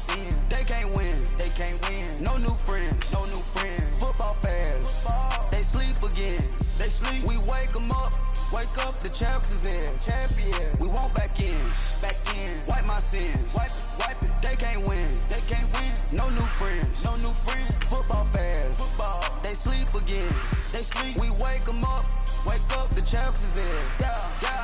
sins. They can't win. No new friends. Football fans. They sleep again. We wake them up. Wake up, the champs is in. Champion. We want back ends. Wipe my sins. Wipe it. They can't win. No new friends. Football fans. They sleep again. We wake them up. Wake up, the champs is in.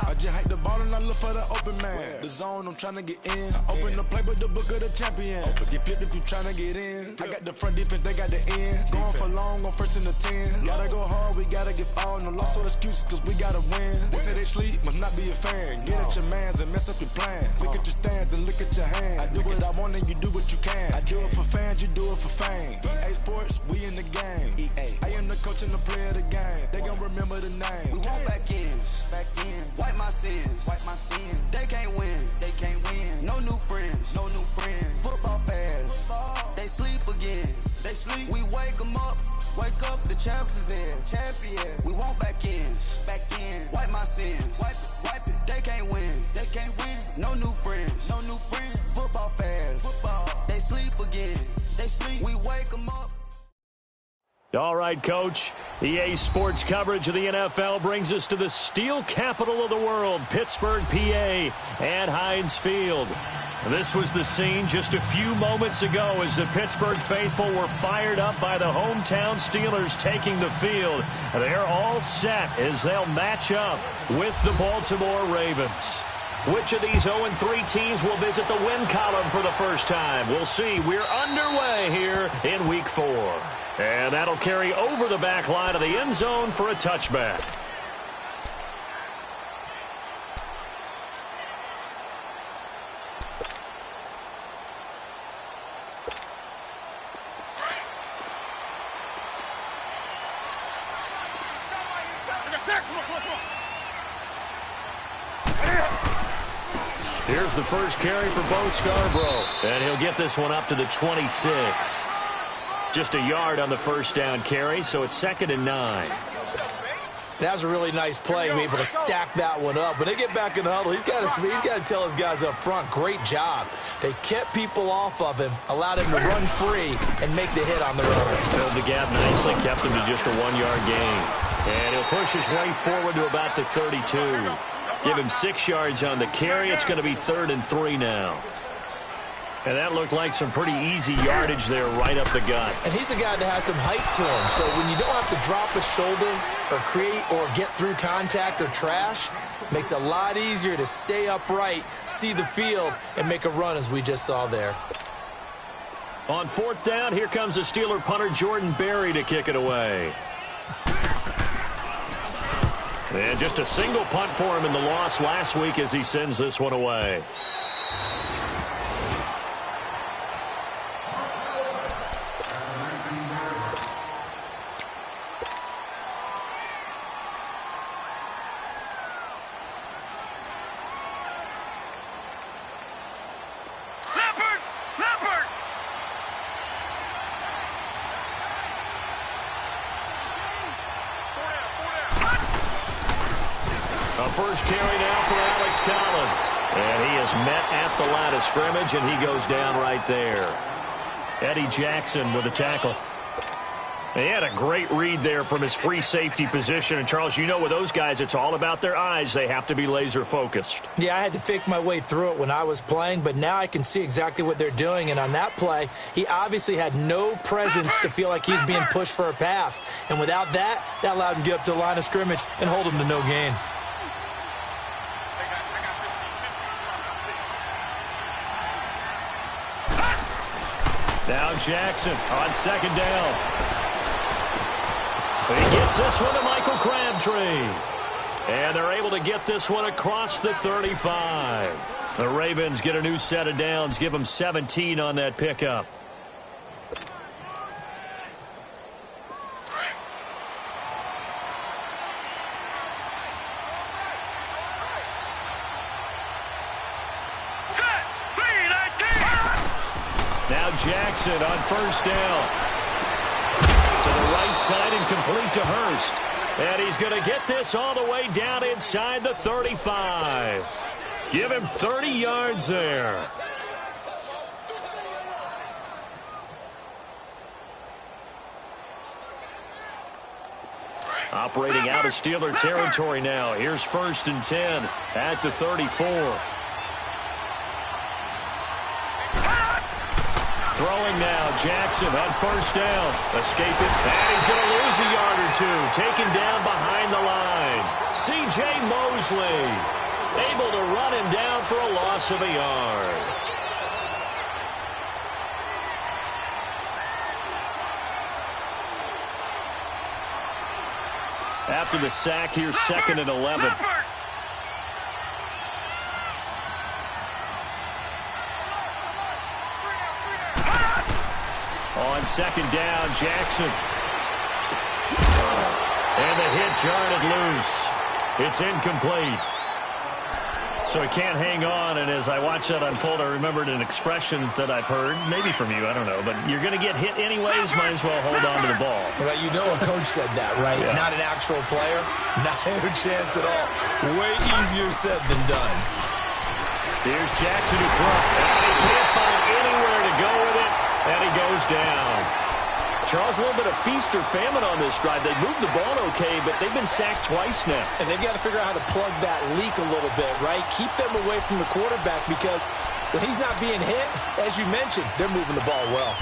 I just hike the ball and I look for the open man. The zone, I'm trying to get in. Open the playbook, the book of the champion. Get flipped if you trying to get in. I got the front defense, they got the end. Going for long, on first and the 10. Gotta go hard, we gotta get all. No loss or excuses, cause we gotta win. They say they sleep, must not be a fan. Get at your mans and mess up your plans. Look at your stands and look at your hands. I do what I want and you do what you can. I do it for fans, you do it for fame. EA Sports, we in the game. I am the coach and the player of the game. They gon' remember the name. We want back ends. Wipe my sins. They can't win. No new friends. Football fans. They sleep again. We wake them up. Wake up, the champs is in. Champion. We want back ends. Wipe my sins. Wipe it. They can't win. No new friends. Football fans. They sleep again. We wake them up. All right, Coach. EA Sports coverage of the NFL brings us to the steel capital of the world, Pittsburgh, PA, at Heinz Field. This was the scene just a few moments ago as the Pittsburgh faithful were fired up by the hometown Steelers taking the field. They're all set as they'll match up with the Baltimore Ravens. Which of these 0-3 teams will visit the win column for the first time? We'll see. We're underway here in Week 4. And that'll carry over the back line of the end zone for a touchback. Here's the first carry for Bo Scarborough. And he'll get this one up to the 26. Just a yard on the first down carry, so it's 2nd and 9. That was a really nice play, able to stack that one up. When they get back in the huddle, he's got to tell his guys up front, great job. They kept people off of him, allowed him to run free, and make the hit on the run. Filled the gap nicely, kept him to just a 1-yard gain. And he'll push his way forward to about the 32. Give him 6 yards on the carry. It's going to be 3rd and 3 now. And that looked like some pretty easy yardage there right up the gut. And he's a guy that has some height to him. So when you don't have to drop a shoulder or create or get through contact or trash, makes it a lot easier to stay upright, see the field, and make a run as we just saw there. On 4th down, here comes the Steeler punter Jordan Berry to kick it away. And just a single punt for him in the loss last week as he sends this one away. First carry now for Alex Collins. And he is met at the line of scrimmage, and he goes down right there. Eddie Jackson with a tackle. He had a great read there from his free safety position. And, Charles, you know with those guys, it's all about their eyes. They have to be laser focused. Yeah, I had to fake my way through it when I was playing, but now I can see exactly what they're doing. And on that play, he obviously had no presence to feel like he's being pushed for a pass. And without that, that allowed him to get up to the line of scrimmage and hold him to no gain. Now Jackson on 2nd down. He gets this one to Michael Crabtree. And they're able to get this one across the 35. The Ravens get a new set of downs, give them 17 on that pickup. Now Jackson on 1st down. To the right side and complete to Hurst. And he's going to get this all the way down inside the 35. Give him 30 yards there. Operating out of Steeler territory now. Here's 1st and 10 at the 34. Throwing now, Jackson on 1st down. Escaping, and he's going to lose a yard or two. Taken down behind the line. C.J. Mosley able to run him down for a loss of a yard. After the sack, here's 2nd and 11. On 2nd down, Jackson. And the hit jarred it loose. It's incomplete. So he can't hang on, and as I watch that unfold, I remembered an expression that I've heard, maybe from you, I don't know, but you're going to get hit anyways, might as well hold on to the ball. Well, you know a coach said that, right? Yeah. Not an actual player. Not a chance at all. Way easier said than done. Here's Jackson who throws. And he can't find anywhere to go with it, and he goes down. Charles, a little bit of feast or famine on this drive. They moved the ball okay, but they've been sacked twice now. And they've got to figure out how to plug that leak a little bit, right? Keep them away from the quarterback because when he's not being hit, as you mentioned, they're moving the ball well.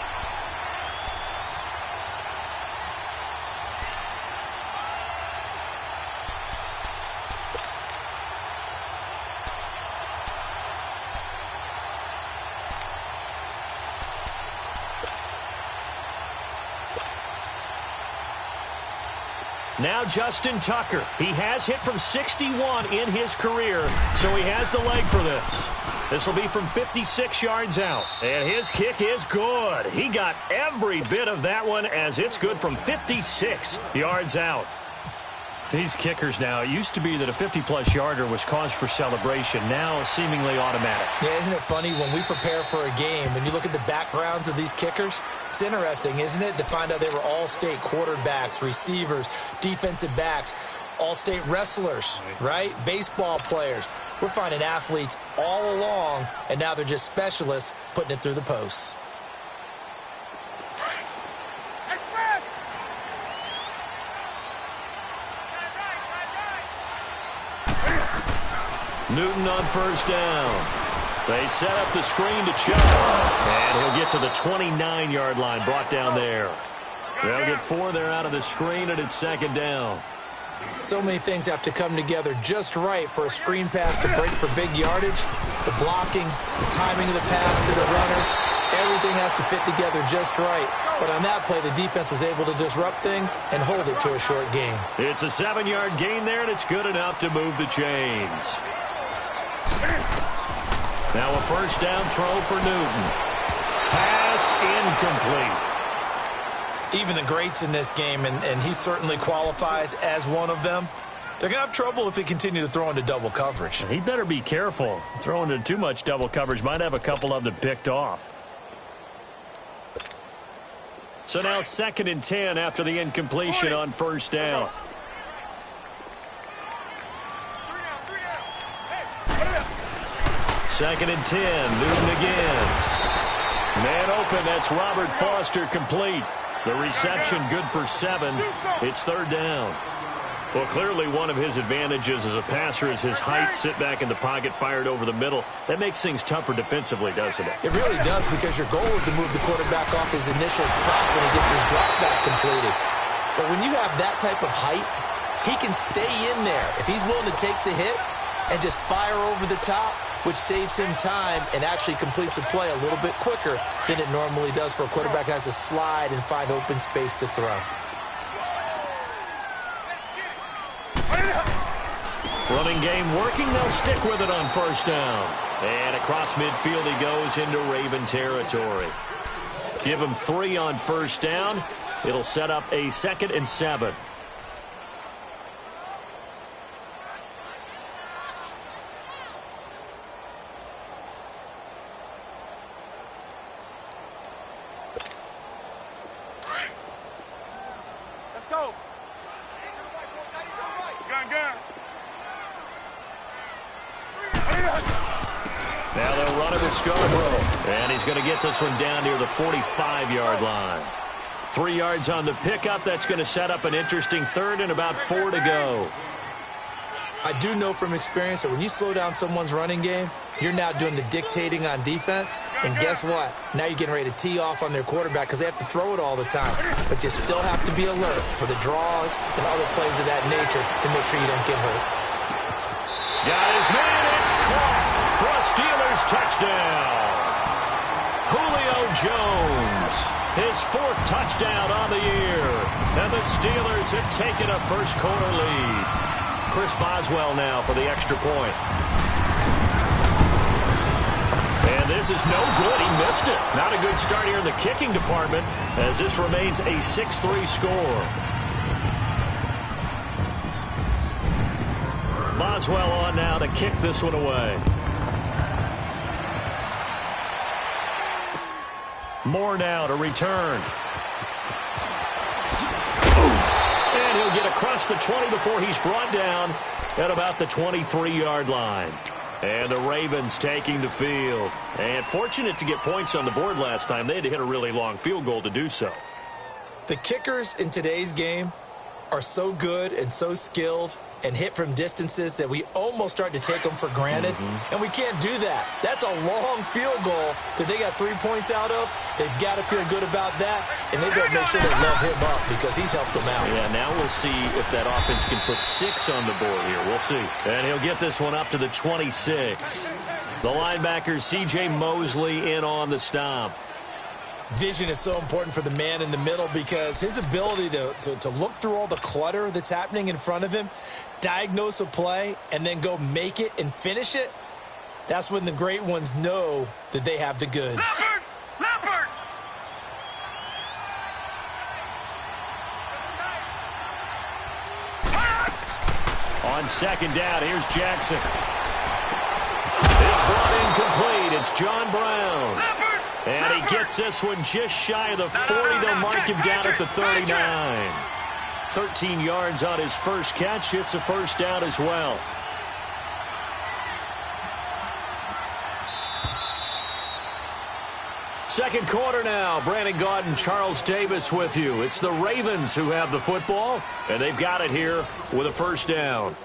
Now Justin Tucker. He has hit from 61 in his career, so he has the leg for this. This will be from 56 yards out. And his kick is good. He got every bit of that one as it's good from 56 yards out. These kickers now, it used to be that a 50-plus yarder was cause for celebration. Now seemingly automatic. Yeah, isn't it funny when we prepare for a game and you look at the backgrounds of these kickers? It's interesting, isn't it, to find out they were all-state quarterbacks, receivers, defensive backs, all-state wrestlers, right? Baseball players. We're finding athletes all along, and now they're just specialists putting it through the posts. Newton on 1st down. They set up the screen to Chubb. And he'll get to the 29-yard line, brought down there. They'll get 4 there out of the screen, and it's 2nd down. So many things have to come together just right for a screen pass to break for big yardage. The blocking, the timing of the pass to the runner, everything has to fit together just right. But on that play, the defense was able to disrupt things and hold it to a short gain. It's a 7-yard gain there, and it's good enough to move the chains. Now a 1st down throw for Newton. Pass incomplete. Even the greats in this game, and he certainly qualifies as one of them, they're going to have trouble if they continue to throw into double coverage. He better be careful. Throwing into too much double coverage might have a couple of them picked off. So now 2nd and 10 after the incompletion on 1st down. Second and 10, Newton again. Man open, that's Robert Foster complete. The reception good for 7. It's 3rd down. Well, clearly one of his advantages as a passer is his height. Sit back in the pocket, fired over the middle. That makes things tougher defensively, doesn't it? It really does, because your goal is to move the quarterback off his initial spot when he gets his drop back completed. But when you have that type of height, he can stay in there. If he's willing to take the hits and just fire over the top, which saves him time and actually completes a play a little bit quicker than it normally does for a quarterback who has to slide and find open space to throw. Running game working. They'll stick with it on 1st down. And across midfield he goes into Raven territory. Give him 3 on 1st down. It'll set up a 2nd and 7. Now they'll run it with Scarborough. And he's going to get this one down near the 45-yard line. 3 yards on the pickup. That's going to set up an interesting third and about 4 to go. I do know from experience that when you slow down someone's running game, you're now doing the dictating on defense. And guess what? Now you're getting ready to tee off on their quarterback because they have to throw it all the time. But you still have to be alert for the draws and other plays of that nature to make sure you don't get hurt. Got his man. It's caught for a Steelers touchdown. Julio Jones, his 4th touchdown on the year. And the Steelers have taken a first-quarter lead. Chris Boswell now for the extra point. And this is no good. He missed it. Not a good start here in the kicking department as this remains a 6-3 score. Boswell on now to kick this one away. Moore now to return. And he'll get across the 20 before he's brought down at about the 23-yard line. And the Ravens taking the field. And fortunate to get points on the board last time. They had to hit a really long field goal to do so. The kickers in today's game are so good and so skilled and hit from distances that we almost start to take them for granted. And we can't do that. That's a long field goal that they got 3 points out of. They've got to feel good about that, and they better make sure they love him up because he's helped them out. Yeah, now we'll see if that offense can put 6 on the board here. We'll see. And he'll get this one up to the 26. The linebacker, C.J. Mosley, in on the stop. Vision is so important for the man in the middle because his ability to look through all the clutter that's happening in front of him, diagnose a play, and then go make it and finish it, that's when the great ones know that they have the goods. Leopard! On second down, here's Jackson. It's brought incomplete. It's John Brown. And he gets this one just shy of the 40. They'll mark him down at the 39. 13 yards on his first catch. It's a first down as well. Second quarter now. Brandon Gaudin, Charles Davis with you. It's the Ravens who have the football, and they've got it here with a first down.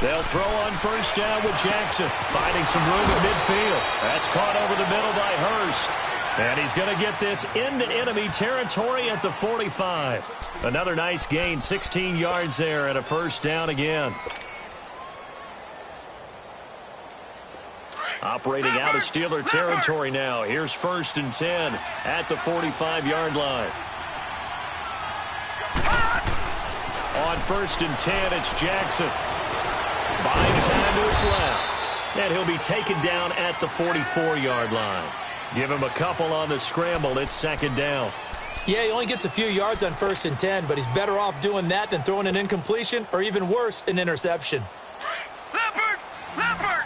They'll throw on first down with Jackson, finding some room at midfield. That's caught over the middle by Hurst. And he's going to get this into enemy territory at the 45. Another nice gain, 16 yards there, and a first down again. Operating out of Steeler territory now. Here's 1st and 10 at the 45-yard line. On 1st and 10, it's Jackson. Buying time to his left. And he'll be taken down at the 44-yard line. Give him a couple on the scramble. It's second down. Yeah, he only gets a few yards on 1st and 10, but he's better off doing that than throwing an incompletion or even worse, an interception. Leopard! Leopard!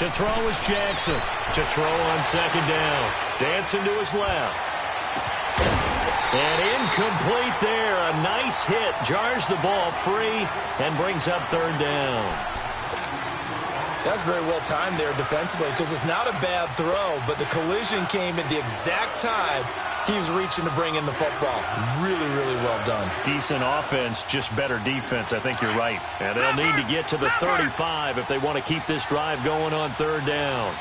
To throw is Jackson. To throw on second down. Dancing to his left. And incomplete there. A nice hit. Jars the ball free and brings up third down. That's very well timed there defensively because it's not a bad throw, but the collision came at the exact time he was reaching to bring in the football. Really, really well done. Decent offense, just better defense. I think you're right. And they'll need to get to the 35 if they want to keep this drive going on third down.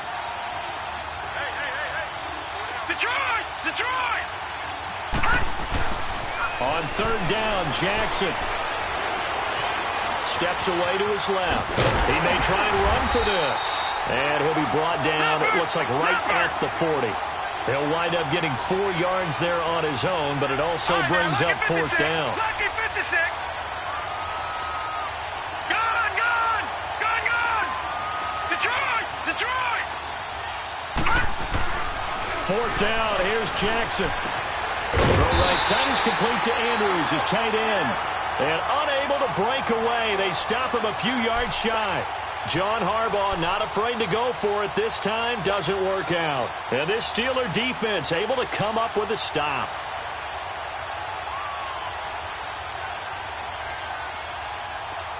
Detroit! Detroit! On third down, Jackson steps away to his left. He may try and run for this. And he'll be brought down, it looks like right at the 40. He'll wind up getting 4 yards there on his own, but it also brings up fourth down. Lucky 56. Gone, gone, gone, gone. Detroit, Detroit. 4th down. Here's Jackson. Throw right side is complete to Andrews, his tight end. And unable to break away. They stop him a few yards shy. John Harbaugh not afraid to go for it this time. Doesn't work out. And this Steeler defense able to come up with a stop.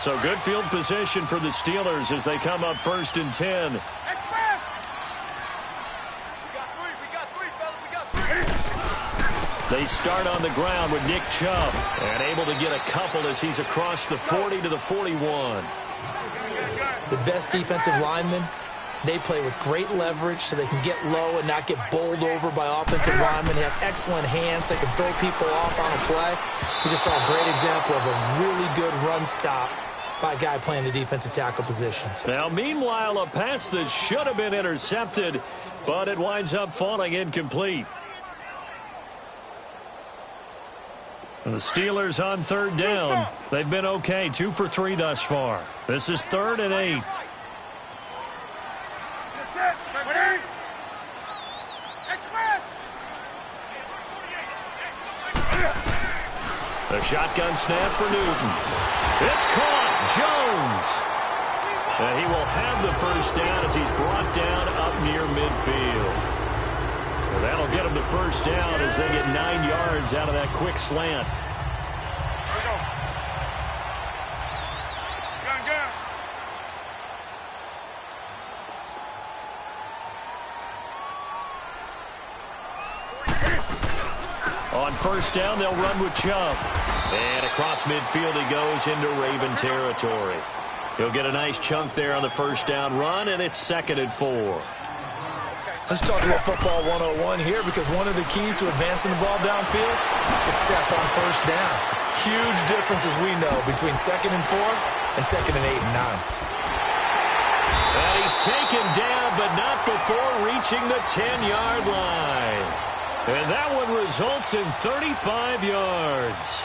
So good field position for the Steelers as they come up 1st and 10. They start on the ground with Nick Chubb. And able to get a couple as he's across the 40 to the 41. The best defensive linemen, they play with great leverage so they can get low and not get bowled over by offensive linemen. They have excellent hands. They can throw people off on a play. We just saw a great example of a really good run stop by a guy playing the defensive tackle position. Now, meanwhile, a pass that should have been intercepted, but it winds up falling incomplete. And the Steelers on 3rd down. They've been okay, 2 for 3 thus far. This is 3rd and 8. A shotgun snap for Newton. It's caught. Jones. And he will have the 1st down as he's brought down up near midfield. Well, that'll get him to 1st down as they get 9 yards out of that quick slant. On 1st down, they'll run with Chubb. And across midfield he goes into Raven territory. He'll get a nice chunk there on the 1st down run, and it's 2nd and 4. Let's talk about football 101 here, because one of the keys to advancing the ball downfield, success on 1st down. Huge difference, as we know, between 2nd and 4 and 2nd and 8 and 9. And he's taken down, but not before reaching the 10-yard line. And that one results in 35 yards.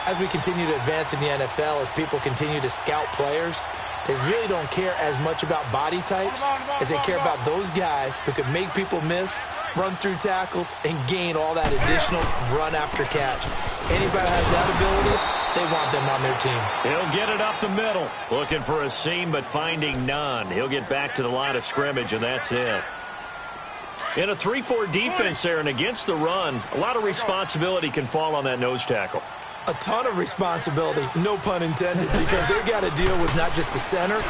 As we continue to advance in the NFL, as people continue to scout players, they really don't care as much about body types as they care about those guys who can make people miss, run through tackles, and gain all that additional run after catch. Anybody has that ability, they want them on their team. He'll get it up the middle. Looking for a seam, but finding none. He'll get back to the line of scrimmage, and that's it. In a 3-4 defense there and against the run, a lot of responsibility can fall on that nose tackle. A ton of responsibility, no pun intended, because they've got to deal with not just the center,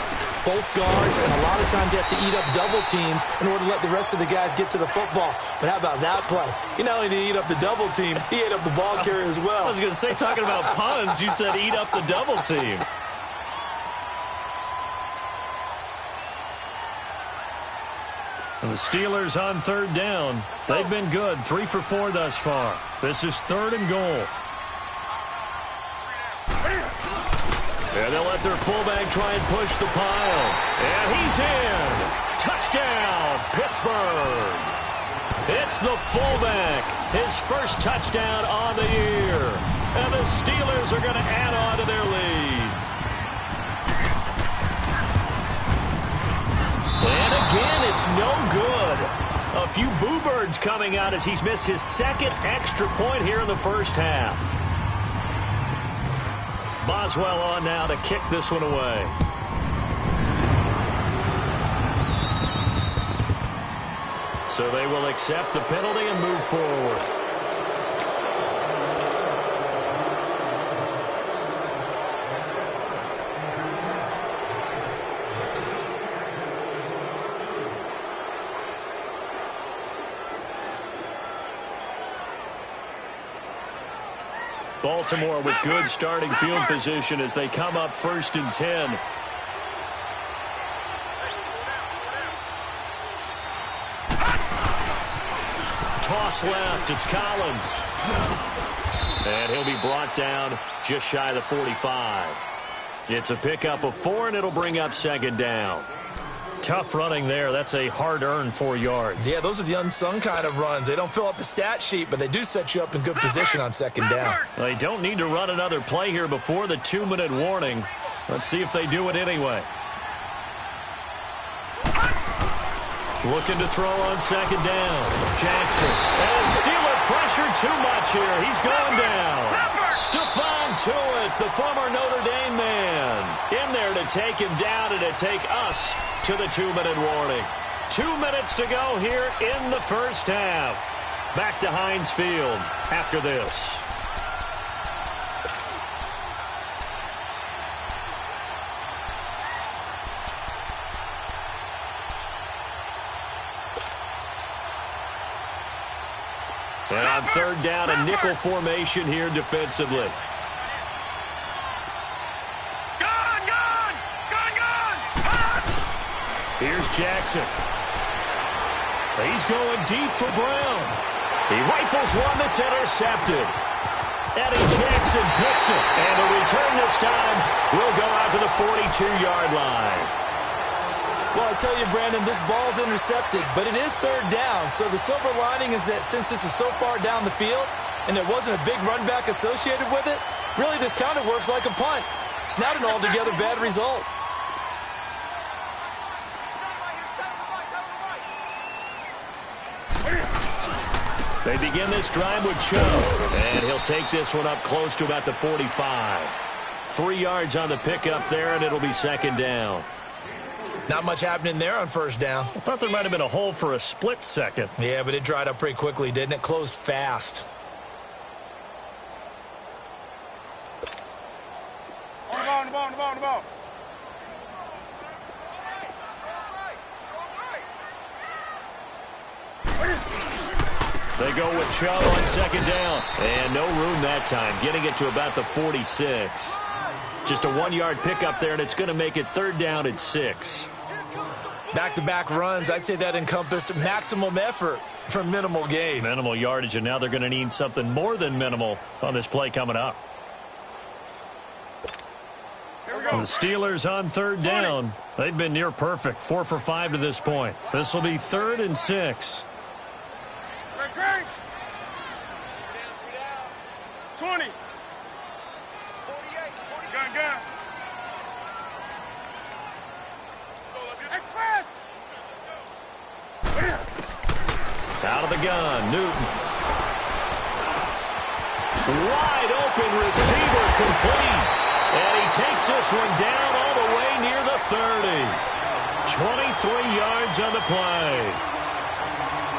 both guards, and a lot of times they have to eat up double teams in order to let the rest of the guys get to the football. But how about that play? He not only did he eat up the double team, he ate up the ball carrier as well. I was going to say, talking about puns, you said eat up the double team. And the Steelers on 3rd down. They've been good, 3 for 4 thus far. This is 3rd and goal. And they'll let their fullback try and push the pile. And he's in. Touchdown, Pittsburgh. It's the fullback. His 1st touchdown on the year. And the Steelers are going to add on to their lead. And again, it's no good. A few boo birds coming out as he's missed his 2nd extra point here in the 1st half. Boswell on now to kick this one away. So they will accept the penalty and move forward. Baltimore with good starting field position as they come up 1st and 10. Toss left, it's Collins. And he'll be brought down just shy of the 45. It's a pickup of 4, and it'll bring up 2nd down. Tough running there. That's a hard-earned 4 yards. Yeah, those are the unsung kind of runs. They don't fill up the stat sheet, but they do set you up in good position on 2nd down. They don't need to run another play here before the 2-minute warning. Let's see if they do it anyway. Looking to throw on second down. Jackson. And Steeler pressure too much here. He's going down. Stephon Tuitt, the former Notre Dame man, in there to take him down and to take us to the 2-minute warning. 2 minutes to go here in the first half. Back to Heinz Field after this. And on third down, a nickel formation here defensively. Here's Jackson. He's going deep for Brown. He rifles one that's intercepted. Eddie Jackson picks it. And the return this time will go out to the 42-yard line. Well, I tell you, Brandon, this ball's intercepted, but it is third down. So the silver lining is that since this is so far down the field and there wasn't a big run back associated with it, really this kind of works like a punt. It's not an altogether bad result. They begin this drive with Cho, and he'll take this one up close to about the 45. 3 yards on the pickup there, and it'll be second down. Not much happening there on first down. I thought there might have been a hole for a split second. Yeah, but it dried up pretty quickly, didn't it? Closed fast. On the ball. They go with Cho on second down. And no room that time, getting it to about the 46. Just a 1-yard pickup there, and it's going to make it third down at 6. Back-to-back runs, I'd say that encompassed maximum effort for minimal gain. Minimal yardage, and now they're going to need something more than minimal on this play coming up. The Steelers on third down. They've been near perfect, 4 for 5 to this point. This will be 3rd and 6. 20. Gun. Express. Out of the gun, Newton. Wide open receiver complete. And he takes this one down all the way near the 30. 23 yards on the play.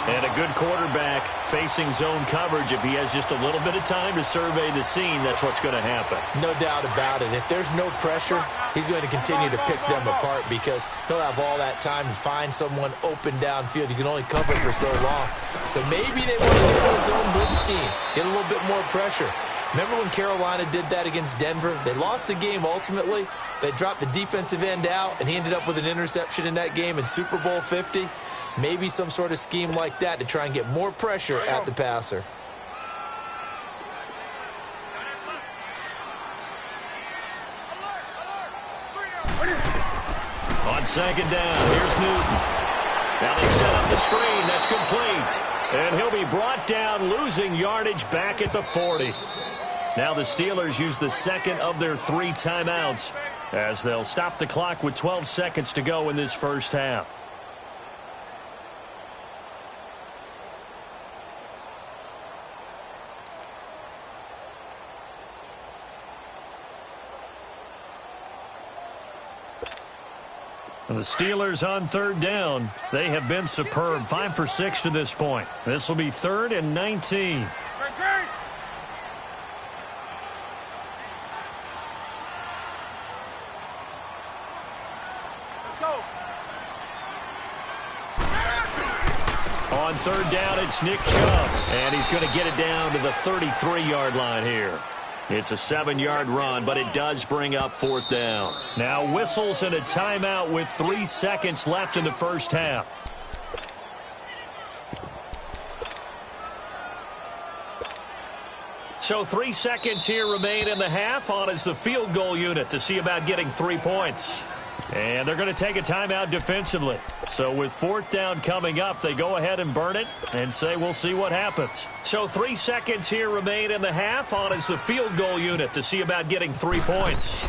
And a good quarterback facing zone coverage. If he has just a little bit of time to survey the scene, that's what's going to happen. No doubt about it. If there's no pressure, he's going to continue to pick them apart because he'll have all that time to find someone open downfield. You can only cover for so long. So maybe they want to get a zone blitz scheme, get a little bit more pressure. Remember when Carolina did that against Denver? They lost the game ultimately. They dropped the defensive end out, and he ended up with an interception in that game in Super Bowl 50. Maybe some sort of scheme like that to try and get more pressure at the passer. On second down, here's Newton. Now they set up the screen. That's complete. And he'll be brought down, losing yardage back at the 40. Now the Steelers use the second of their 3 timeouts as they'll stop the clock with 12 seconds to go in this first half. And the Steelers on third down. They have been superb. 5 for 6 to this point. This will be 3rd and 19. On third down, it's Nick Chubb. And he's going to get it down to the 33-yard line here. It's a 7-yard run, but it does bring up 4th down. Now whistles and a timeout with 3 seconds left in the first half. So 3 seconds here remain in the half. On is the field goal unit to see about getting 3 points. And they're going to take a timeout defensively. So with 4th down coming up, they go ahead and burn it and say we'll see what happens. So 3 seconds here remain in the half. On is the field goal unit to see about getting 3 points.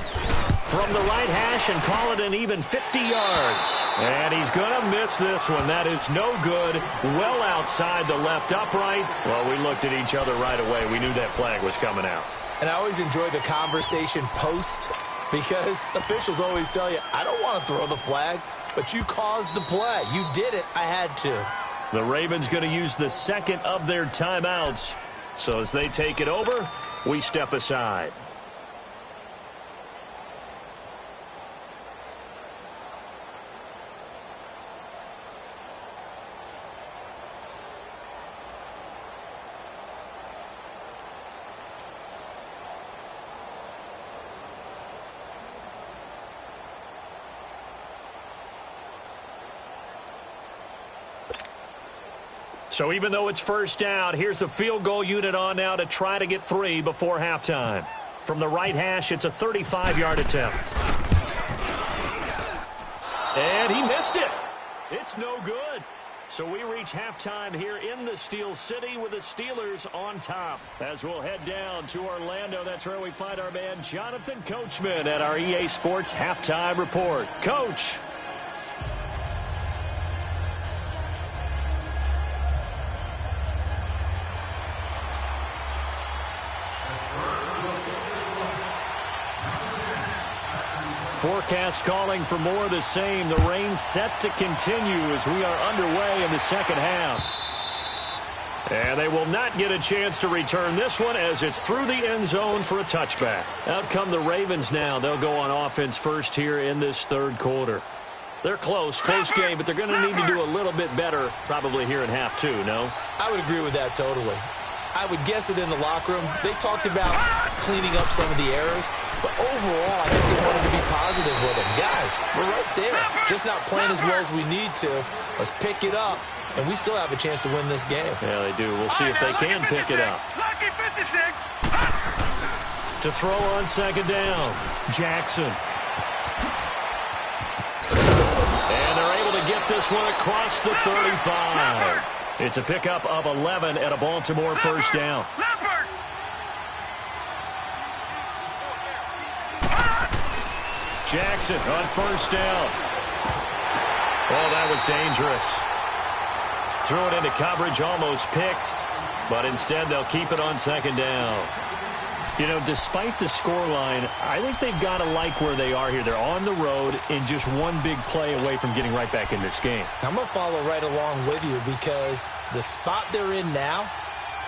from the right hash and call it an even 50 yards. And he's going to miss this one. That is no good. Well outside the left upright. Well, we looked at each other right away. We knew that flag was coming out. And I always enjoy the conversation post because officials always tell you, I don't want to throw the flag, but you caused the play. You did it. I had to. The Ravens going to use the second of their timeouts. So as they take it over, we step aside. So even though it's first down, here's the field goal unit on now to try to get 3 before halftime. From the right hash, it's a 35-yard attempt. And he missed it. It's no good. So we reach halftime here in the Steel City with the Steelers on top. As we'll head down to Orlando, that's where we find our man Jonathan Coachman at our EA Sports Halftime Report. Coach. Forecast calling for more of the same. The rain set to continue as we are underway in the second half. And they will not get a chance to return this one as it's through the end zone for a touchback. Out come the Ravens now. They'll go on offense first here in this third quarter. They're close game, but they're going to need to do a little bit better probably here in half two, no? I would agree with that totally. I would guess it in the locker room. They talked about cleaning up some of the errors, but overall, I think they wanted to be positive with them. Guys, we're right there. Just not playing as well as we need to. Let's pick it up, and we still have a chance to win this game. Yeah, they do. We'll see if they can pick it up. To throw on second down, Jackson. And they're able to get this one across the 35. It's a pickup of 11 at a Baltimore first down. Jackson on first down. Oh, that was dangerous. Threw it into coverage, almost picked, but instead they'll keep it on second down. You know, despite the scoreline, I think they've got to like where they are here. They're on the road and just one big play away from getting right back in this game. I'm going to follow right along with you because the spot they're in now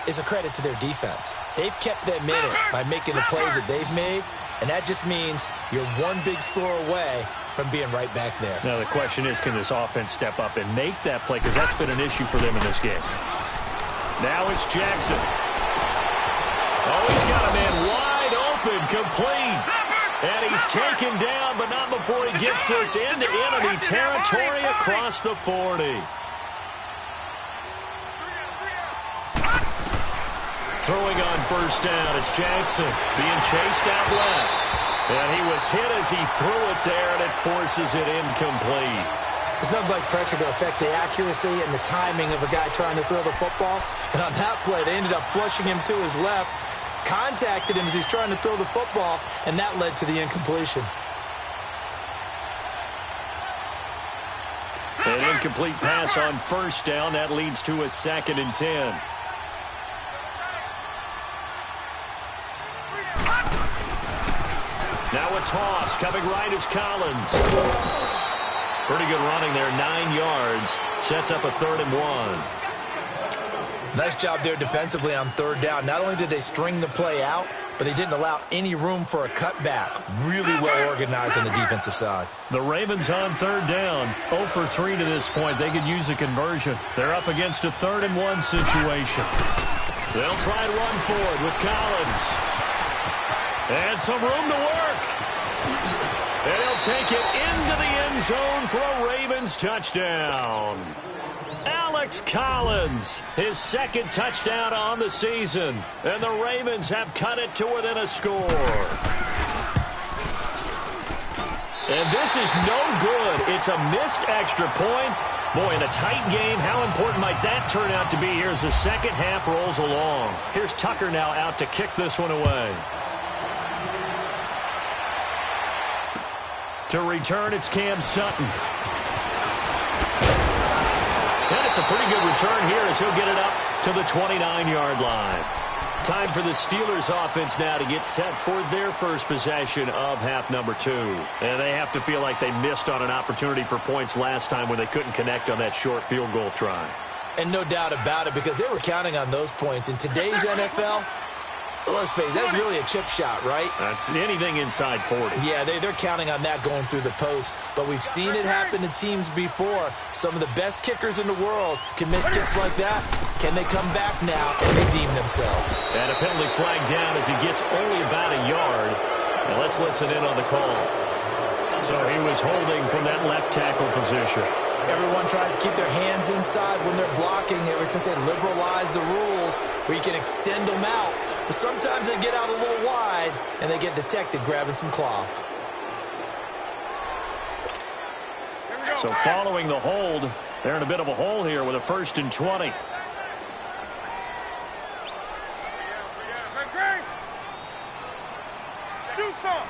is a credit to their defense. They've kept them in it by making the plays that they've made, and that just means you're one big score away from being right back there. Now, the question is, can this offense step up and make that play? Because that's been an issue for them in this game. Now it's Jackson. Oh, he's got a man wide open, complete. And he's taken down, but not before he gets us into enemy territory across the 40. Throwing on first down, it's Jackson being chased out left. And he was hit as he threw it there, and it forces it incomplete. There's nothing like pressure to affect the accuracy and the timing of a guy trying to throw the football. And on that play, they ended up flushing him to his left, contacted him as he's trying to throw the football, and that led to the incompletion. An incomplete pass on first down. That leads to a 2nd and 10. Now a toss. Coming right is Collins. Pretty good running there, 9 yards. Sets up a 3rd and 1. Nice job there defensively on third down. Not only did they string the play out, but they didn't allow any room for a cutback. Really well organized on the defensive side. The Ravens on third down. 0 for 3 to this point. They could use a conversion. They're up against a 3rd and 1 situation. They'll try and run forward with Collins. And some room to work. And he'll take it into the end zone for a Ravens touchdown. Alex Collins, his 2nd touchdown on the season. And the Ravens have cut it to within a score. And this is no good. It's a missed extra point. Boy, in a tight game, how important might that turn out to be here as the second half rolls along. Here's Tucker now out to kick this one away. To return, it's Cam Sutton. And it's a pretty good return here as he'll get it up to the 29-yard line. Time for the Steelers offense now to get set for their first possession of half number 2. And they have to feel like they missed on an opportunity for points last time when they couldn't connect on that short field goal try. And no doubt about it, because they were counting on those points. In today's NFL, let's face it, that's really a chip shot, right? That's anything inside 40. Yeah, they're counting on that going through the post. But we've seen it happen to teams before. Some of the best kickers in the world can miss kicks like that. Can they come back now and redeem themselves? And a penalty flag down as he gets only about a yard. Now let's listen in on the call. So he was holding from that left tackle position. Everyone tries to keep their hands inside when they're blocking ever since they liberalized the rules where you can extend them out. But sometimes they get out a little wide and they get detected grabbing some cloth. So following the hold, they're in a bit of a hole here with a 1st and 20. Do something.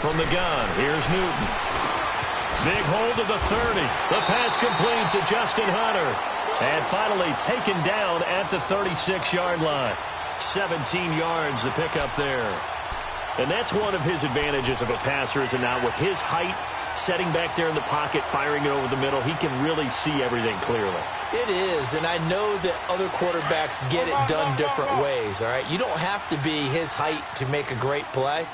From the gun, here's Newton. Big hold of the 30. The pass complete to Justin Hunter. And finally taken down at the 36-yard line. 17 yards to pick up there. And that's one of his advantages of a passer, is it not? With his height, setting back there in the pocket, firing it over the middle, he can really see everything clearly. It is, and I know that other quarterbacks get it done different ways, all right? You don't have to be his height to make a great play.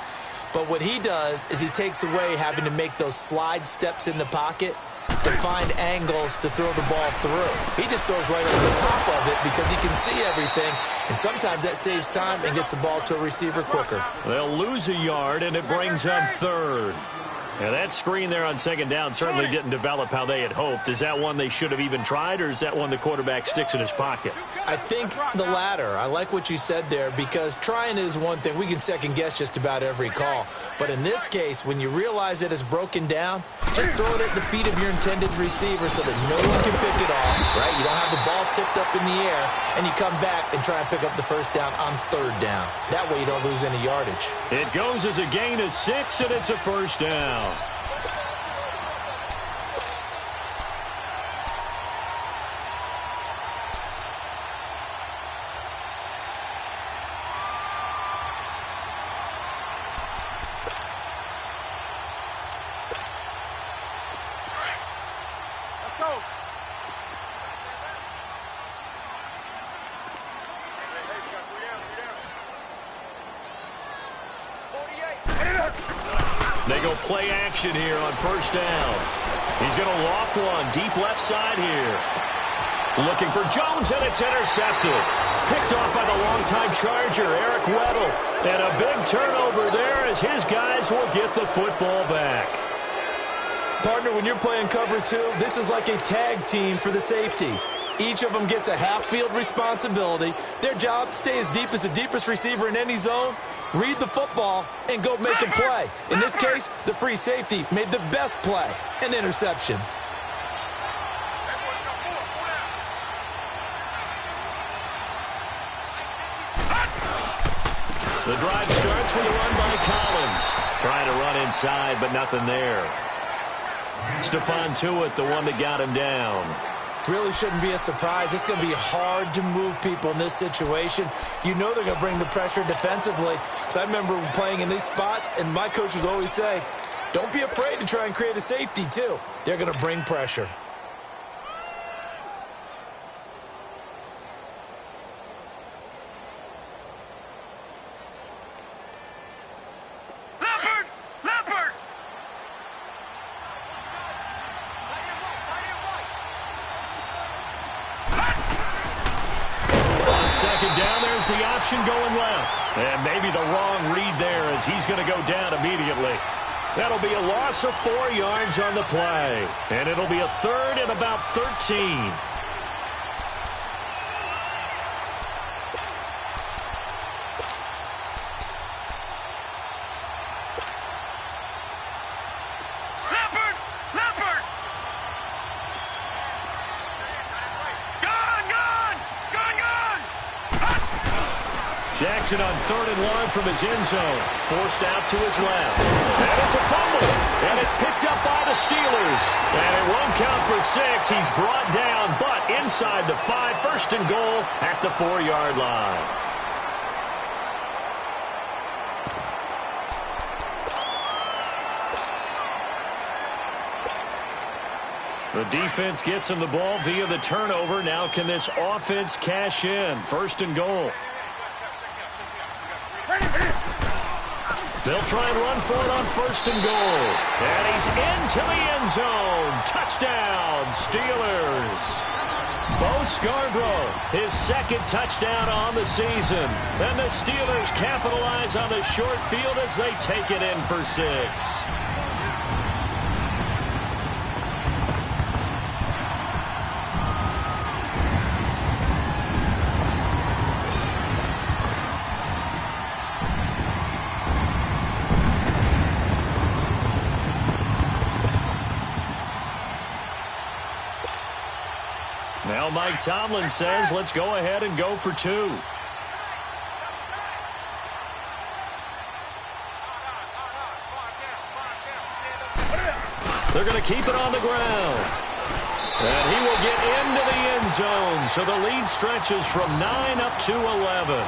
But what he does is he takes away having to make those slide steps in the pocket to find angles to throw the ball through. He just throws right over the top of it because he can see everything, and sometimes that saves time and gets the ball to a receiver quicker. They'll lose a yard, and it brings up 3rd. Now, that screen there on 2nd down certainly didn't develop how they had hoped. Is that one they should have even tried, or is that one the quarterback sticks in his pocket? I think the latter. I like what you said there, because trying is one thing. We can second-guess just about every call. But in this case, when you realize that it's broken down, just throw it at the feet of your intended receiver so that no one can pick it off, right? You don't have the ball tipped up in the air, and you come back and try and pick up the 1st down on 3rd down. That way you don't lose any yardage. It goes as a gain of 6, and it's a 1st down. They go play action here on 1st down. He's going to loft one deep left side here. Looking for Jones, and it's intercepted. Picked off by the longtime Charger, Eric Weddle. And a big turnover there as his guys will get the football back. Partner, when you're playing cover 2, this is like a tag team for the safeties. Each of them gets a half-field responsibility. Their job, stay as deep as the deepest receiver in any zone, read the football, and go make a play. In this case, the free safety made the best play, an interception. The drive starts with a run by Collins. Trying to run inside, but nothing there. Stephon Tuitt, the one that got him down. Really shouldn't be a surprise. It's going to be hard to move people in this situation. You know they're going to bring the pressure defensively. So I remember playing in these spots, and my coaches always say, don't be afraid to try and create a safety, too. They're going to bring pressure. Second down, there's the option going left. And maybe the wrong read there as he's going to go down immediately. That'll be a loss of 4 yards on the play. And it'll be a 3rd and about 13. Jackson on 3rd and 1 from his end zone. Forced out to his left. And it's a fumble. And it's picked up by the Steelers. And it won't count for 6. He's brought down, but inside the 5. 1st and goal at the 4-yard line. The defense gets him the ball via the turnover. Now can this offense cash in? 1st and goal. They'll try and run for it on 1st and goal. And he's into the end zone. Touchdown, Steelers. Bo Scarborough, his 2nd touchdown on the season. And the Steelers capitalize on the short field as they take it in for 6. Now Mike Tomlin says, let's go ahead and go for 2. They're going to keep it on the ground. And he will get into the end zone. So the lead stretches from 9 up to 11.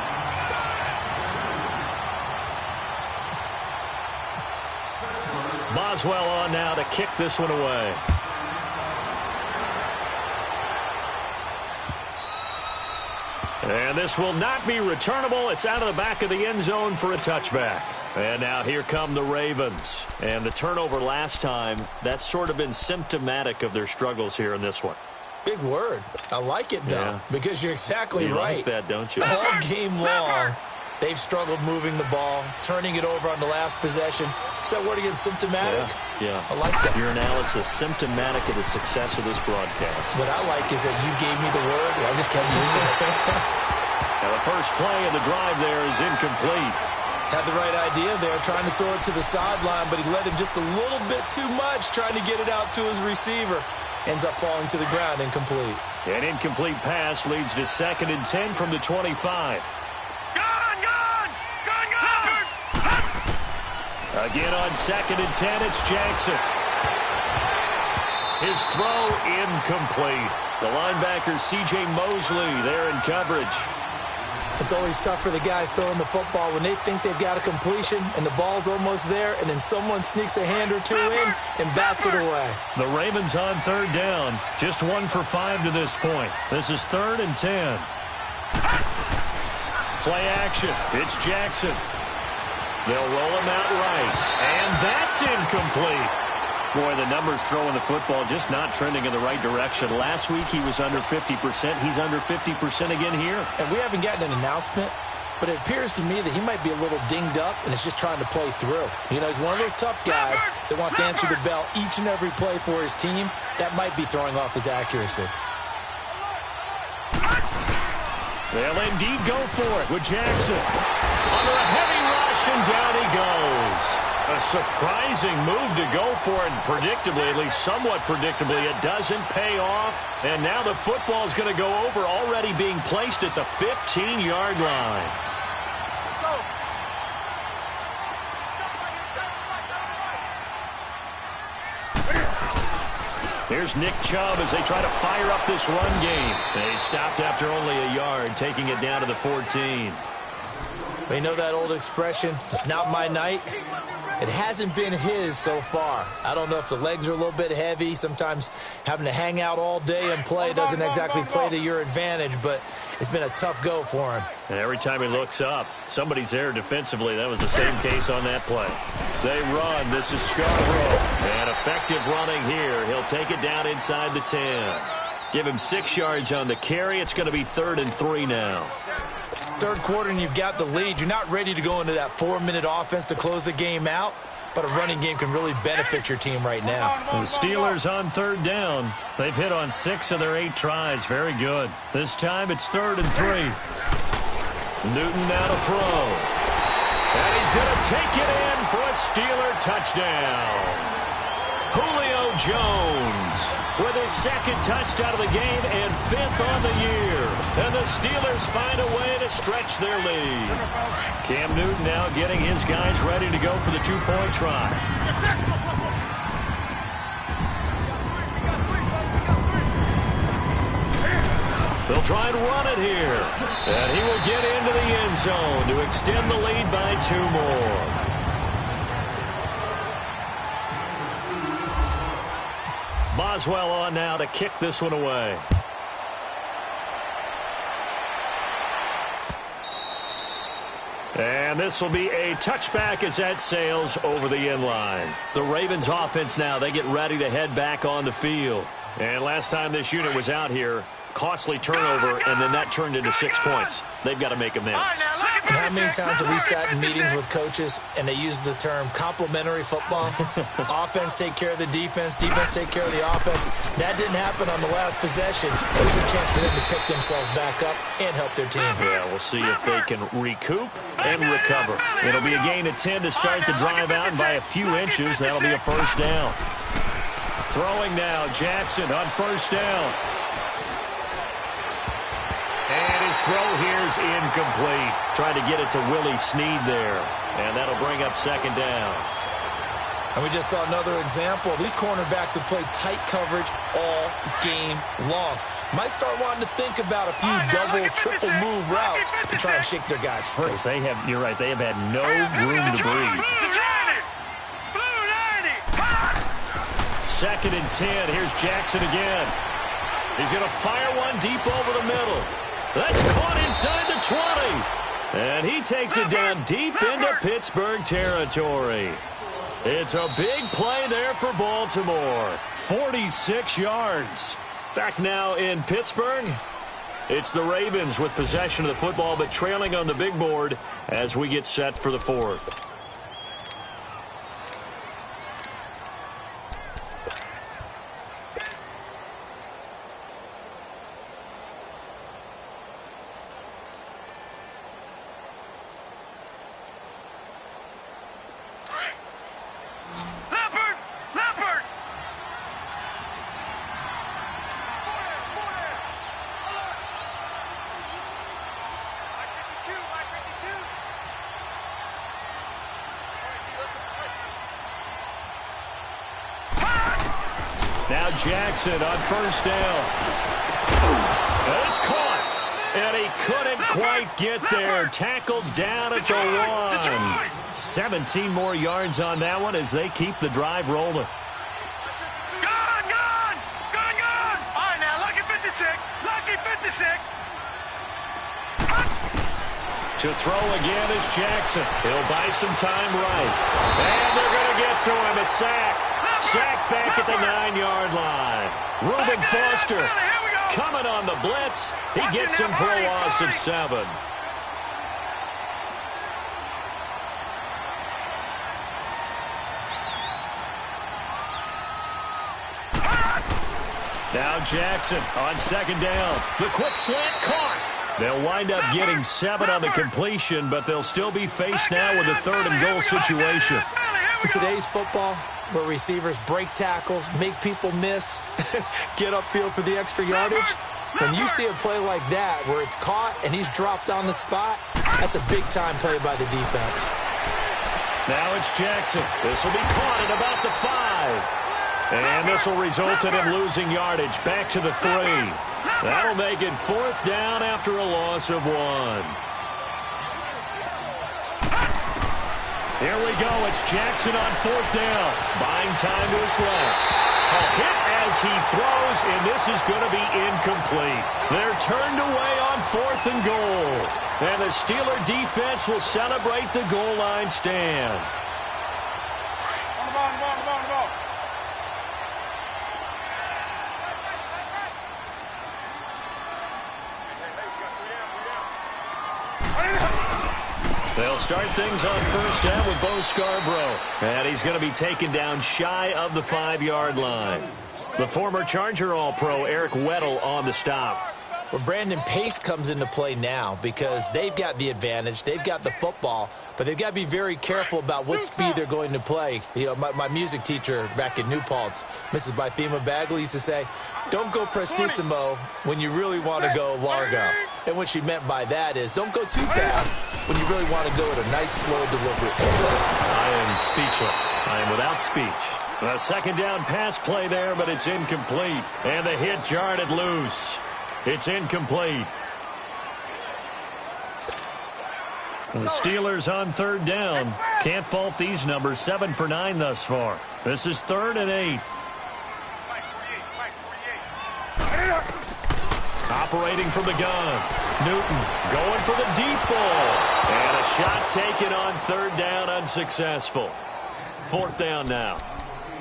Boswell on now to kick this one away. And this will not be returnable. It's out of the back of the end zone for a touchback. And now here come the Ravens. And the turnover last time, that's sort of been symptomatic of their struggles here in this one. Big word. I like it, though, because you're exactly right. You like that, don't you? All game long, they've struggled moving the ball, turning it over on the last possession. Is that word again, symptomatic? Yeah. I like that. Your analysis, symptomatic of the success of this broadcast. What I like is that you gave me the word, and I just kept using it. Now the first play of the drive there is incomplete. Had the right idea there, trying to throw it to the sideline, but he let him just a little bit too much, trying to get it out to his receiver. Ends up falling to the ground, incomplete. An incomplete pass leads to 2nd and 10 from the 25. Again on 2nd and 10, it's Jackson. His throw incomplete. The linebacker, C.J. Mosley, there in coverage. It's always tough for the guys throwing the football when they think they've got a completion and the ball's almost there, and then someone sneaks a hand or two in and bats it away. The Ravens on 3rd down. Just 1 for 5 to this point. This is 3rd and 10. Play action. It's Jackson. They'll roll him out right. And that's incomplete. Boy, the numbers throwing the football just not trending in the right direction. Last week he was under 50%. He's under 50% again here. And we haven't gotten an announcement, but it appears to me that he might be a little dinged up and is just trying to play through. You know, he's one of those tough guys that wants to answer the bell each and every play for his team. That might be throwing off his accuracy. They'll indeed go for it with Jackson. Under a heavy rush, and down he goes. A surprising move to go for it, and predictably, at least somewhat predictably, it doesn't pay off. And now the football's going to go over, already being placed at the 15-yard line. Here's Nick Chubb as they try to fire up this run game. They stopped after only a yard, taking it down to the 14. We know that old expression, it's not my night. It hasn't been his so far. I don't know if the legs are a little bit heavy. Sometimes having to hang out all day and play doesn't exactly play to your advantage, but it's been a tough go for him. And every time he looks up, somebody's there defensively. That was the same case on that play. They run. This is Scarborough. And effective running here. He'll take it down inside the 10. Give him 6 yards on the carry. It's going to be 3rd and 3 now. Third quarter and you've got the lead. You're not ready to go into that 4-minute offense to close the game out, but a running game can really benefit your team right now. And the Steelers on 3rd down. They've hit on 6 of their 8 tries. Very good. This time it's 3rd and 3. Newton now to throw. And he's going to take it in for a Steeler touchdown. Julio Jones with his second touchdown of the game and 5th on the year. And the Steelers find a way to stretch their lead. Cam Newton now getting his guys ready to go for the two-point try. They'll try and run it here. And he will get into the end zone to extend the lead by 2 more. Boswell on now to kick this one away. And this will be a touchback as that sails over the end line. The Ravens offense now, they get ready to head back on the field. And last time this unit was out here, costly turnover, and then that turned into 6 points. They've got to make amends. And how many times have we sat in meetings with coaches and they use the term complementary football? Offense take care of the defense, defense take care of the offense. That didn't happen on the last possession. It was a chance for them to pick themselves back up and help their team. Yeah, we'll see if they can recoup and recover. It'll be a gain of 10 to start the drive out, and by a few inches, that'll be a first down. Throwing now, Jackson on first down. And his throw here's incomplete. Trying to get it to Willie Snead there. And that'll bring up second down. And we just saw another example. These cornerbacks have played tight coverage all game long. Might start wanting to think about a few double, triple move routes to try and shake their guys free. They have, you're right, they have had no room to breathe. Second and 10. Here's Jackson again. He's going to fire one deep over the middle. That's caught inside the 20. And he takes it down deep into Pittsburgh territory. It's a big play there for Baltimore. 46 yards. Back now in Pittsburgh. It's the Ravens with possession of the football, but trailing on the big board as we get set for the fourth. Now Jackson on first down. And it's caught. And he couldn't quite get there. Tackled down at the 1. 17 more yards on that one as they keep the drive rolling. Gone! All right, now, lucky 56. Lucky 56. To throw again is Jackson. He'll buy some time right. And they're going to get to him. A sack. Sack back at the 9-yard line. Reuben Foster coming on the blitz. He gets him for a loss of 7. Now Jackson on second down. The quick slant caught. They'll wind up getting 7 on the completion, but they'll still be faced now with a 3rd and goal situation. In today's football, where receivers break tackles, make people miss, get upfield for the extra yardage, when you see a play like that where it's caught and he's dropped on the spot, that's a big-time play by the defense. Now it's Jackson. This will be caught at about the 5. And this will result in him losing yardage back to the 3. That'll make it 4th down after a loss of 1. Here we go. It's Jackson on 4th down. Buying time to his left. A hit as he throws, and this is going to be incomplete. They're turned away on 4th and goal. And the Steeler defense will celebrate the goal line stand. On the ball. They'll start things on first down with Bo Scarborough. And he's going to be taken down shy of the 5-yard line. The former Charger All-Pro Eric Weddle on the stop. Well, Brandon, pace comes into play now because they've got the advantage. They've got the football, but they've got to be very careful about what speed they're going to play. You know, my music teacher back in New Paltz, Mrs. Bythema Bagley, used to say, don't go prestissimo when you really want to go largo. And what she meant by that is don't go too fast when you really want to go at a nice, slow, deliberate pace. I am speechless. I am without speech. A second down pass play there, but it's incomplete. And the hit jarred it loose. It's incomplete. The Steelers on third down. Can't fault these numbers. 7 for 9 thus far. This is 3rd and 8. Operating from the gun. Newton going for the deep ball. And a shot taken on third down, unsuccessful. 4th down now.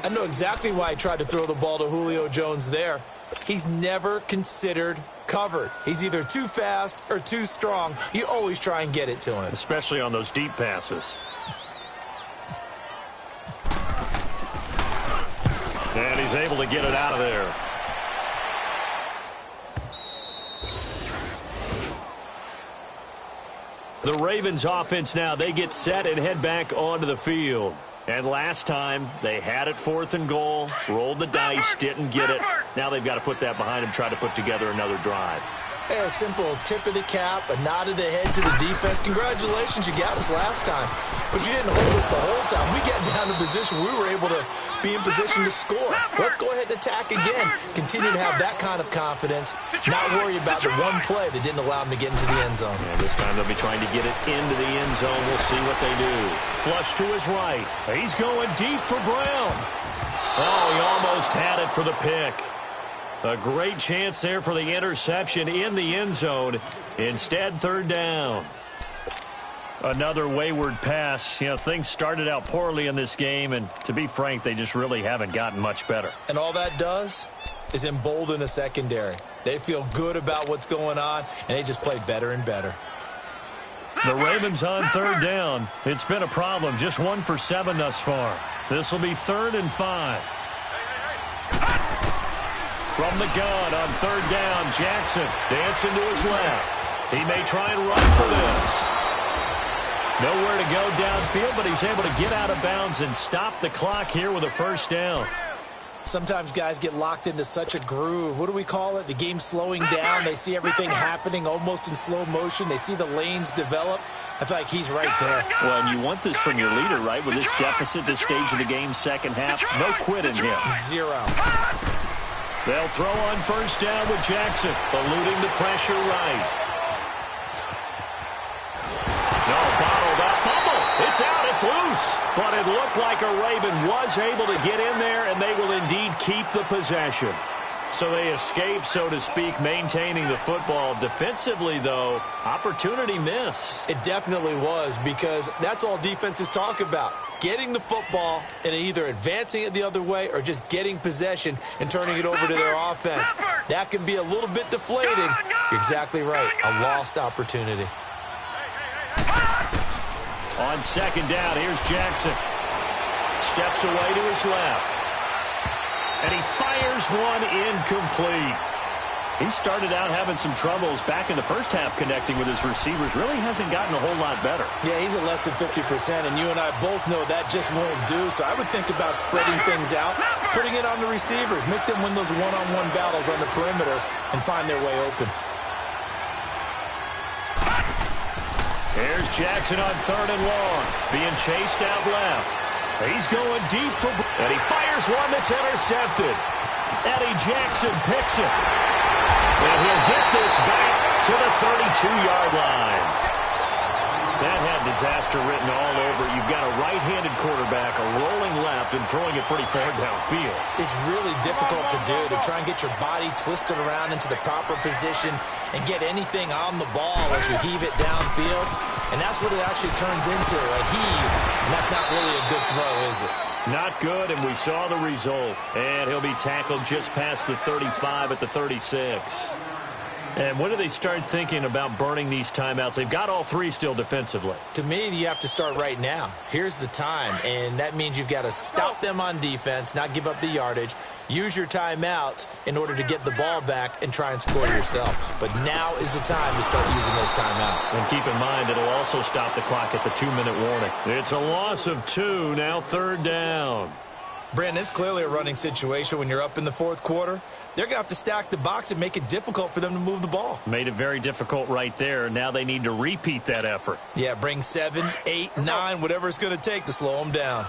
I know exactly why he tried to throw the ball to Julio Jones there. He's never considered covered. He's either too fast or too strong. You always try and get it to him. Especially on those deep passes. And he's able to get it out of there. The Ravens offense now, they get set and head back onto the field. And last time, they had it 4th and goal, rolled the dice, didn't get it. Now they've got to put that behind them, try to put together another drive. A simple tip of the cap, a nod of the head to the defense. Congratulations, you got us last time. But you didn't hold us the whole time. We got down to position. We were able to be in position to score. Let's go ahead and attack again. Continue to have that kind of confidence. Not worry about the one play that didn't allow them to get into the end zone. And this time they'll be trying to get it into the end zone. We'll see what they do. Flush to his right. He's going deep for Brown. Oh, he almost had it for the pick. A great chance there for the interception in the end zone. Instead, 3rd down. Another wayward pass. You know, things started out poorly in this game, and to be frank, they just really haven't gotten much better. And all that does is embolden a secondary. They feel good about what's going on, and they just play better and better. The Ravens on 3rd down. It's been a problem. Just 1 for 7 thus far. This will be 3rd and 5. From the gun on 3rd down, Jackson dancing to his left. He may try and run for this. Nowhere to go downfield, but he's able to get out of bounds and stop the clock here with a 1st down. Sometimes guys get locked into such a groove. What do we call it? The game slowing down. They see everything happening almost in slow motion. They see the lanes develop. I feel like he's right there. Well, and you want this from your leader, right? With this deficit, this stage of the game, second half, no quit in him. 0. They'll throw on 1st down with Jackson, eluding the pressure right. No, bottled up. Fumble. It's out. It's loose. But it looked like a Raven was able to get in there, and they will indeed keep the possession. So they escape, so to speak, maintaining the football. Defensively, though, opportunity miss. It definitely was, because that's all defenses talk about. Getting the football and either advancing it the other way or just getting possession and turning it over to their offense. That can be a little bit deflating. You're exactly right. A lost opportunity. On 2nd down, here's Jackson. Steps away to his left. And he fires one incomplete. He started out having some troubles back in the first half connecting with his receivers. Really hasn't gotten a whole lot better. Yeah, he's at less than 50%, and you and I both know that just won't do. So I would think about spreading things out, putting it on the receivers, make them win those one-on-one battles on the perimeter, and find their way open. Here's Jackson on 3rd and long, being chased out left. He's going deep for, and he fires one that's intercepted. Eddie Jackson picks it. And he'll get this back to the 32-yard line. That had disaster written all over. You've got a right-handed quarterback, a rolling left, and throwing it pretty far downfield. It's really difficult to do, to try and get your body twisted around into the proper position and get anything on the ball as you heave it downfield. And that's what it actually turns into, a heave. And that's not really a good throw, is it? Not good, and we saw the result. And he'll be tackled just past the 35 at the 36. And when do they start thinking about burning these timeouts? They've got all three still defensively. To me, you have to start right now. Here's the time, and that means you've got to stop them on defense, not give up the yardage, use your timeouts in order to get the ball back and try and score yourself. But now is the time to start using those timeouts. And keep in mind, it'll also stop the clock at the 2-minute warning. It's a loss of 2, now 3rd down. Brandon, it's clearly a running situation when you're up in the 4th quarter. They're going to have to stack the box and make it difficult for them to move the ball. Made it very difficult right there. Now they need to repeat that effort. Yeah, bring 7, 8, 9, whatever it's going to take to slow them down.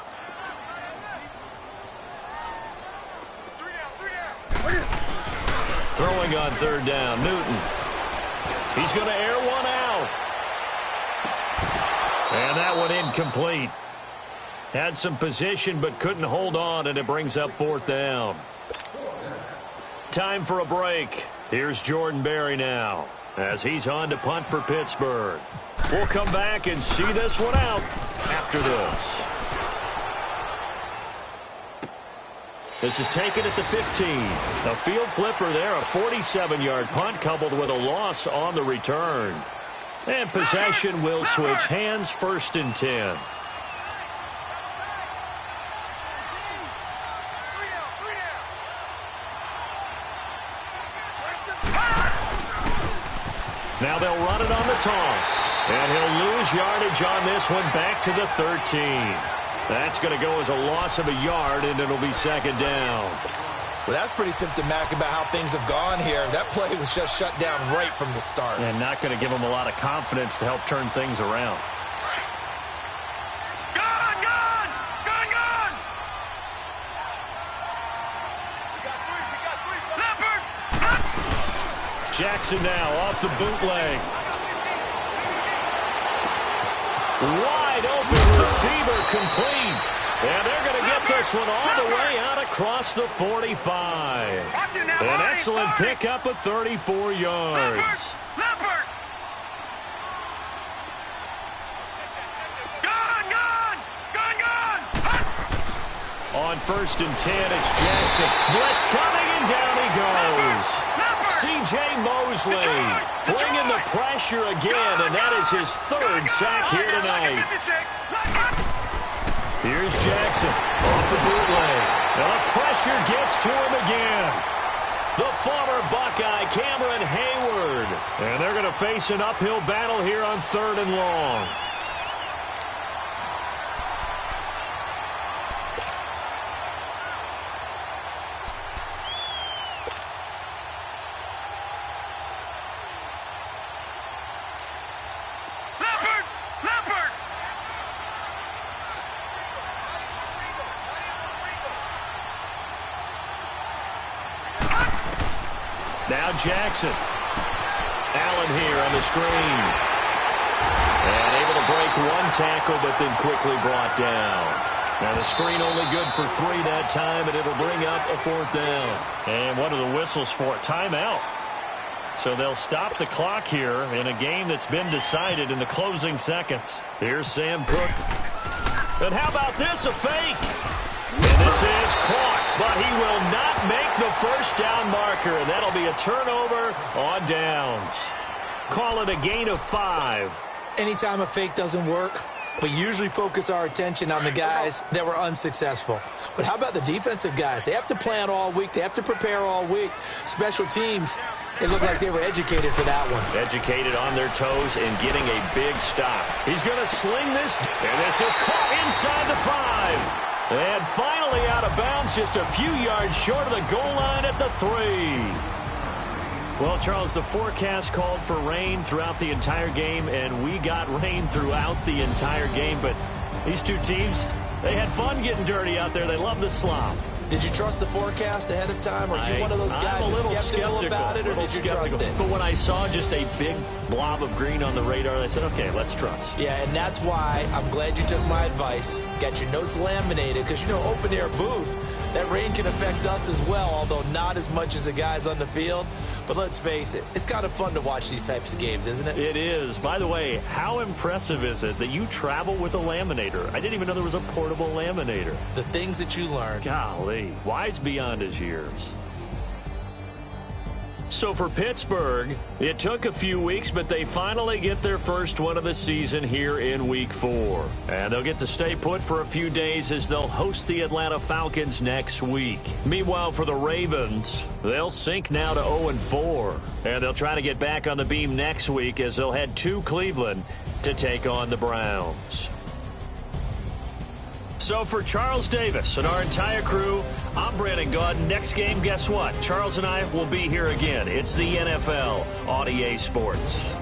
Throwing on 3rd down, Newton. He's going to air one out. And that one incomplete. Had some position but couldn't hold on, and it brings up 4th down. Time for a break. Here's Jordan Berry now as he's on to punt for Pittsburgh. We'll come back and see this one out after this. This is taken at the 15. A field flipper there, a 47-yard punt coupled with a loss on the return. And possession will switch hands, 1st and 10. Now they'll run it on the toss. And he'll lose yardage on this one back to the 13. That's going to go as a loss of a yard, and it'll be 2nd down. Well, that's pretty symptomatic about how things have gone here. That play was just shut down right from the start. And not going to give them a lot of confidence to help turn things around. Gun, gun! Gun, gun! Leopard! Jackson now off the bootleg. Wide open receiver complete. And they're going to get this one all the way out across the 45. An excellent pickup of 34 yards. Leopard! Gun, gun! Gun, gun! On 1st and 10, it's Jackson. Blitz coming, and down he goes. C.J. Mosley bringing the pressure again, and that is his 3rd sack here tonight. Here's Jackson off the bootleg. Now the pressure gets to him again. The former Buckeye, Cameron Hayward. And they're going to face an uphill battle here on 3rd and long. Now Jackson. Allen here on the screen. And able to break one tackle, but then quickly brought down. Now the screen only good for 3 that time, and it'll bring up a 4th down. And what are the whistles for? Timeout. So they'll stop the clock here in a game that's been decided in the closing seconds. Here's Sam Cook. And how about this, a fake? And this is caught, but he will not make the 1st down marker. And that'll be a turnover on downs. Call it a gain of 5. Anytime a fake doesn't work, we usually focus our attention on the guys that were unsuccessful. But how about the defensive guys? They have to plan all week. They have to prepare all week. Special teams, it looked like they were educated for that one. Educated on their toes and getting a big stop. He's going to sling this, and this is caught inside the 5. And finally out of bounds, just a few yards short of the goal line at the 3. Well, Charles, the forecast called for rain throughout the entire game, and we got rain throughout the entire game. But these two teams, they had fun getting dirty out there. They love the slop. Did you trust the forecast ahead of time? Or are you one of those guys that's skeptical about it, or did you trust it? But when I saw just a big blob of green on the radar, I said, okay, let's trust. Yeah, and that's why I'm glad you took my advice. Got your notes laminated, because, you know, open-air booth, that rain can affect us as well, although not as much as the guys on the field. But let's face it, it's kind of fun to watch these types of games, isn't it? It is. By the way, how impressive is it that you travel with a laminator? I didn't even know there was a portable laminator. The things that you learn. Golly, wise beyond his years. So for Pittsburgh, it took a few weeks, but they finally get their first win of the season here in Week 4. And they'll get to stay put for a few days as they'll host the Atlanta Falcons next week. Meanwhile, for the Ravens, they'll sink now to 0-4. And they'll try to get back on the beam next week as they'll head to Cleveland to take on the Browns. So for Charles Davis and our entire crew, I'm Brandon Gaudin. Next game, guess what? Charles and I will be here again. It's the NFL on EA Sports.